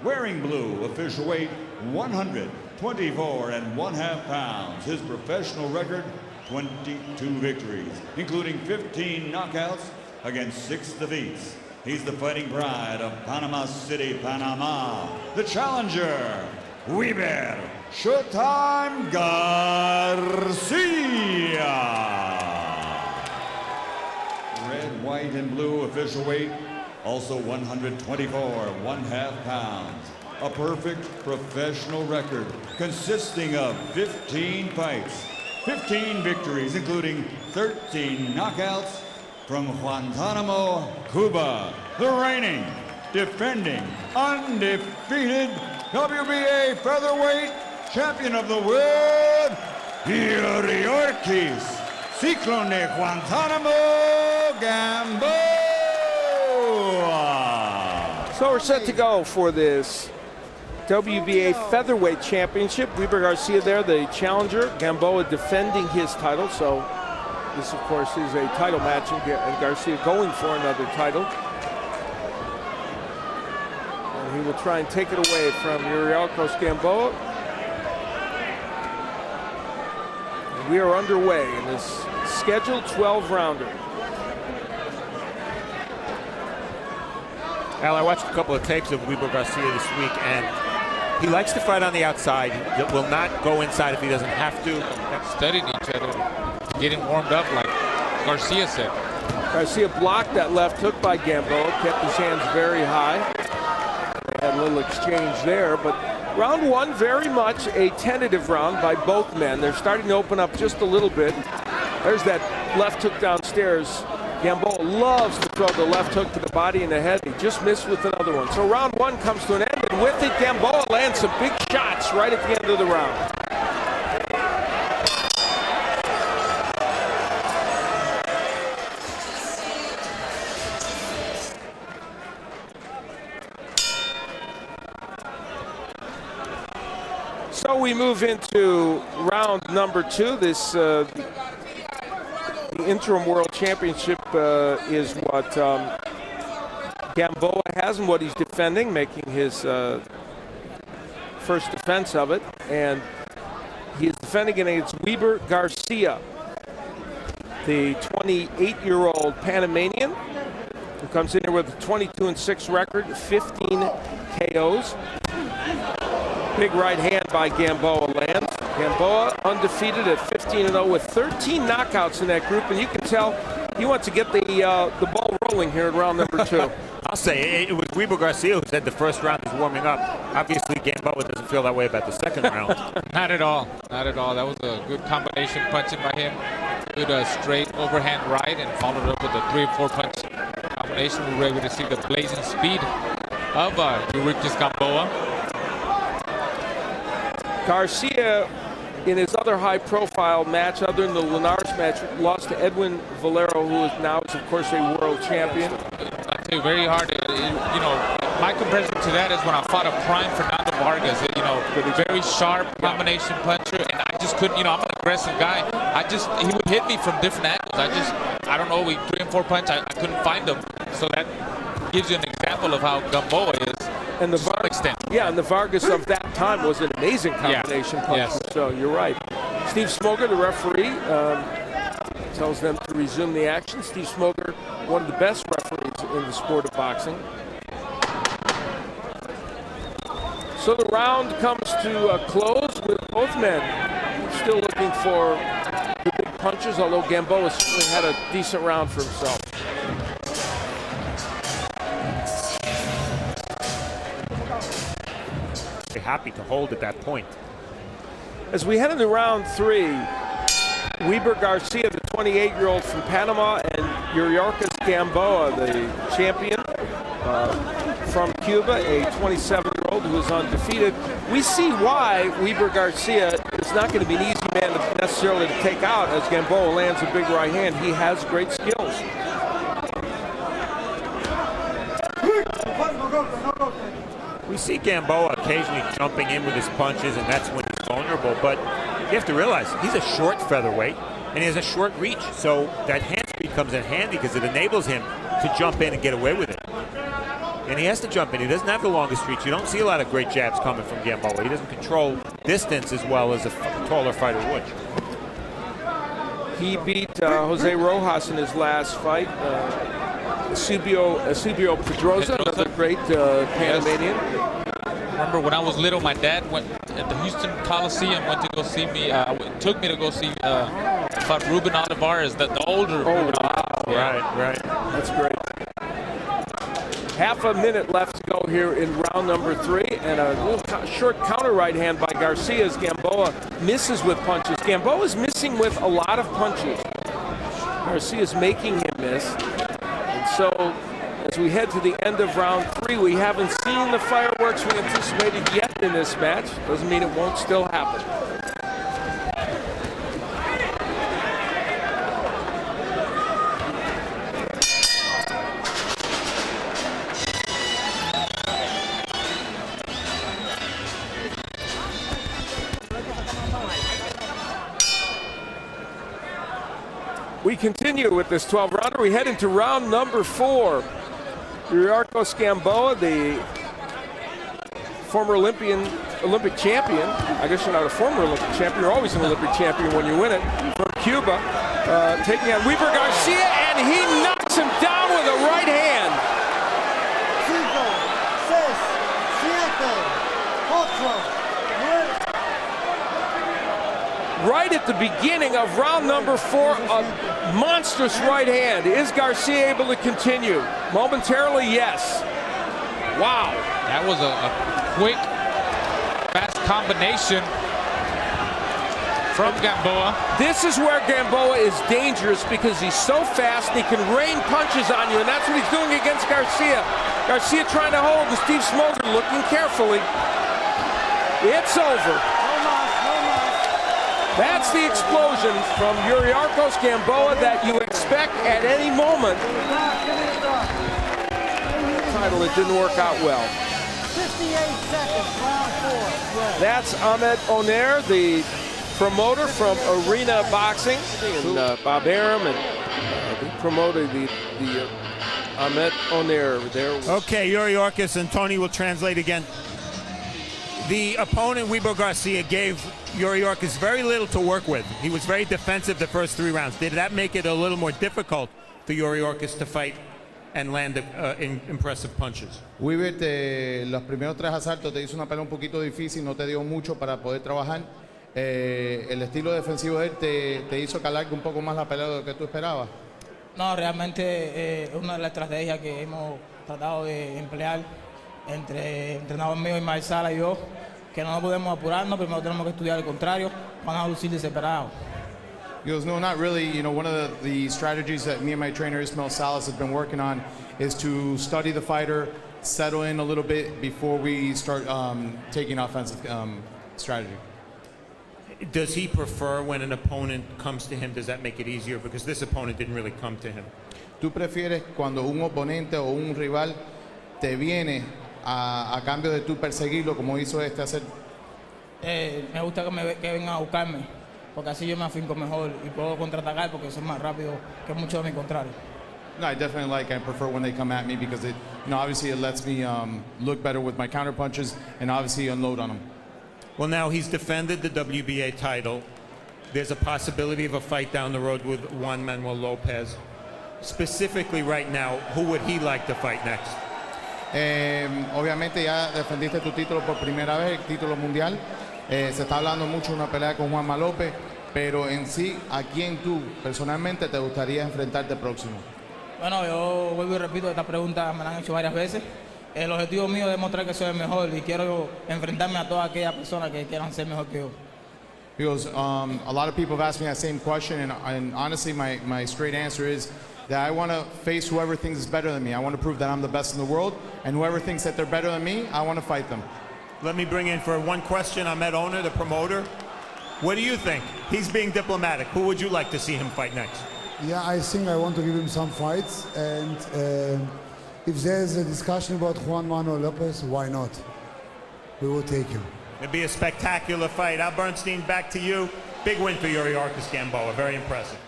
Wearing blue, official weight 124 1/2 pounds. His professional record, 22 victories, including 15 knockouts against 6 defeats. He's the fighting pride of Panama City, Panama. The challenger, Whyber Showtime Garcia. Red, white, and blue official weight, also 124 1/2 pounds. A perfect professional record consisting of 15 fights, 15 victories, including 13 knockouts from Guantanamo, Cuba. The reigning, defending, undefeated WBA featherweight champion of the world, Yuriorkis Ciclone de Guantanamo Gamboa. So we're set to go for this WBA featherweight championship. Whyber Garcia there, the challenger. Gamboa defending his title. So this, of course, is a title match, and Garcia going for another title. And he will try and take it away from Yuriorkis Gamboa. And we are underway in this scheduled 12-rounder. Al, I watched a couple of tapes of Whyber Garcia this week, and he likes to fight on the outside. He will not go inside if he doesn't have to. Studied each other, getting warmed up, like Garcia said. Garcia blocked that left hook by Gamboa, kept his hands very high. They had a little exchange there, but round one, very much a tentative round by both men. They're starting to open up just a little bit. There's that left hook downstairs. Gamboa loves to throw the left hook to the body and the head. He just missed with another one. So round one comes to an end, and with it, Gamboa lands some big shots right at the end of the round. So we move into round number two. This the interim world championship is what Gamboa has and what he's defending, making his first defense of it. And he is defending against Whyber Garcia, the 28-year-old Panamanian, who comes in here with a 22-6 record, 15 KOs. Big right hand by Gamboa lands. Gamboa undefeated at 15-0 with 13 knockouts in that group, and you can tell he wants to get the ball rolling here in round number two. I'll say it was Whyber Garcia who said the first round is warming up. Obviously, Gamboa doesn't feel that way about the second round. Not at all. Not at all. That was a good combination punching by him. Good straight overhand right, and followed up with a 3 or 4 punch combination. We were able to see the blazing speed of Yuriorkis Gamboa. Garcia, in his other high-profile match, other than the Linares match, lost to Edwin Valero, who is now, of course, a world champion. I tell you, very hard. You know, my comparison to that is when I fought a prime Fernando Vargas. You know, very sharp combination puncher, and I just couldn't. You know, I'm an aggressive guy. He would hit me from different angles. I don't know, 3 and 4 punch, I couldn't find him. So that gives you an example of how Gamboa is. And the extent. Yeah, and the Vargas of that time was an amazing combination puncher. Yes. So you're right. Steve Smoger, the referee, tells them to resume the action. Steve Smoger, one of the best referees in the sport of boxing. So the round comes to a close with both men still looking for the big punches, although Gamboa certainly had a decent round for himself. Happy to hold at that point. As we head into round three, Whyber Garcia, the 28-year-old from Panama, and Yuriorkis Gamboa, the champion from Cuba, a 27-year-old who is undefeated. We see why Whyber Garcia is not going to be an easy man necessarily to take out, as Gamboa lands a big right hand. He has great skills. We see Gamboa occasionally jumping in with his punches, and that's when he's vulnerable. But you have to realize he's a short featherweight, and he has a short reach. So that hand speed comes in handy because it enables him to jump in and get away with it. and he has to jump in. He doesn't have the longest reach. You don't see a lot of great jabs coming from Gamboa. He doesn't control distance as well as a taller fighter would. He beat Jose Rojas in his last fight. Eusebio Pedroza, another great Panamanian. Remember when I was little, my dad went at the Houston Coliseum, went to go see me, took me to go see fought Ruben Olivares, the older Ruben Olivares. Right. That's great. Half a minute left to go here in round number 3, and a little short counter right hand by Garcia as Gamboa misses with punches. Gamboa is missing with a lot of punches. Garcia's making him miss. And so, as we head to the end of round 3, we haven't seen the fireworks we anticipated yet in this match. Doesn't mean it won't still happen. We continue with this 12-rounder. We head into round number 4. Yuriorkis Gamboa, the former Olympic champion. I guess you're not a former Olympic champion. You're always an Olympic champion when you win it. From Cuba, taking on Whyber Garcia, and he knocks him down with a right hand. 5, 6, 7, 8. Right at the beginning of round number 4, a monstrous right hand. Is Garcia able to continue? Momentarily, yes. Wow. That was a quick, fast combination from Gamboa. This is where Gamboa is dangerous because he's so fast and he can rain punches on you, and that's what he's doing against Garcia. Garcia trying to hold, and Steve Smoger looking carefully. It's over. That's the explosion from Yuriorkis Gamboa that you expect at any moment. Title, it didn't work out well. 58 seconds, round 4. That's Ahmed Onair, the promoter from Arena Boxing, and Bob Arum, and he promoted the Ahmed Onair there. Okay, Yuriorkis, and Tony will translate again. The opponent, Whyber Garcia, gave Yuriorkis very little to work with. He was very defensive the first 3 rounds. Did that make it a little more difficult for Yuriorkis to fight and land impressive punches? Whyber, los primeros 3 asaltos te hizo una pelea un poquito difícil, no te dio mucho para poder trabajar. El estilo defensivo de él te hizo calar un poco más la pelea de lo que tú esperabas. No, realmente es una de las estrategias que hemos tratado de emplear entre entrenador mío y Marsala y yo, que no podemos apurarnos, primero tenemos que estudiar el contrario, van a lucir desesperados. He goes, no, not really. You know, one of the strategies that me and my trainer Ismael Salas have been working on is to study the fighter, settle in a little bit before we start taking offensive strategy. Does he prefer when an opponent comes to him? Does that make it easier? Because this opponent didn't really come to him. ¿Tú prefieres cuando un oponente o un rival te viene a cambio de tú perseguirlo como hizo este hacer? Me gusta que vengan a buscarme, porque así yo me afinco mejor y puedo contraatacar porque soy más rápido que muchos de mis contrarios. No, I definitely I prefer when they come at me because it, obviously it lets me look better with my counter punches and obviously unload on them. Well, now he's defended the WBA title. There's a possibility of a fight down the road with Juan Manuel Lopez. Specifically right now, who would he like to fight next? Obviamente ya defendiste tu título por primera vez, el título mundial. Se está hablando mucho de una pelea con Juanma López, pero en sí, ¿a quién tú personalmente te gustaría enfrentarte próximo? Bueno, yo vuelvo y repito, esta pregunta me la han hecho varias veces. El objetivo mío es demostrar que soy el mejor y quiero enfrentarme a todas aquellas personas que quieran ser mejor que yo. He goes, a lot of people have asked me that same question, and honestly, my straight answer is that I want to face whoever thinks is better than me. I want to prove that I'm the best in the world, and whoever thinks that they're better than me, I want to fight them. Let me bring in for one question Ahmed Onair, the promoter. What do you think? He's being diplomatic. Who would you like to see him fight next? Yeah, I think I want to give him some fights, and if there's a discussion about Juan Manuel Lopez, why not? We will take him. It'd be a spectacular fight. Al Bernstein, back to you. Big win for Yuriorkis Gamboa. Very impressive.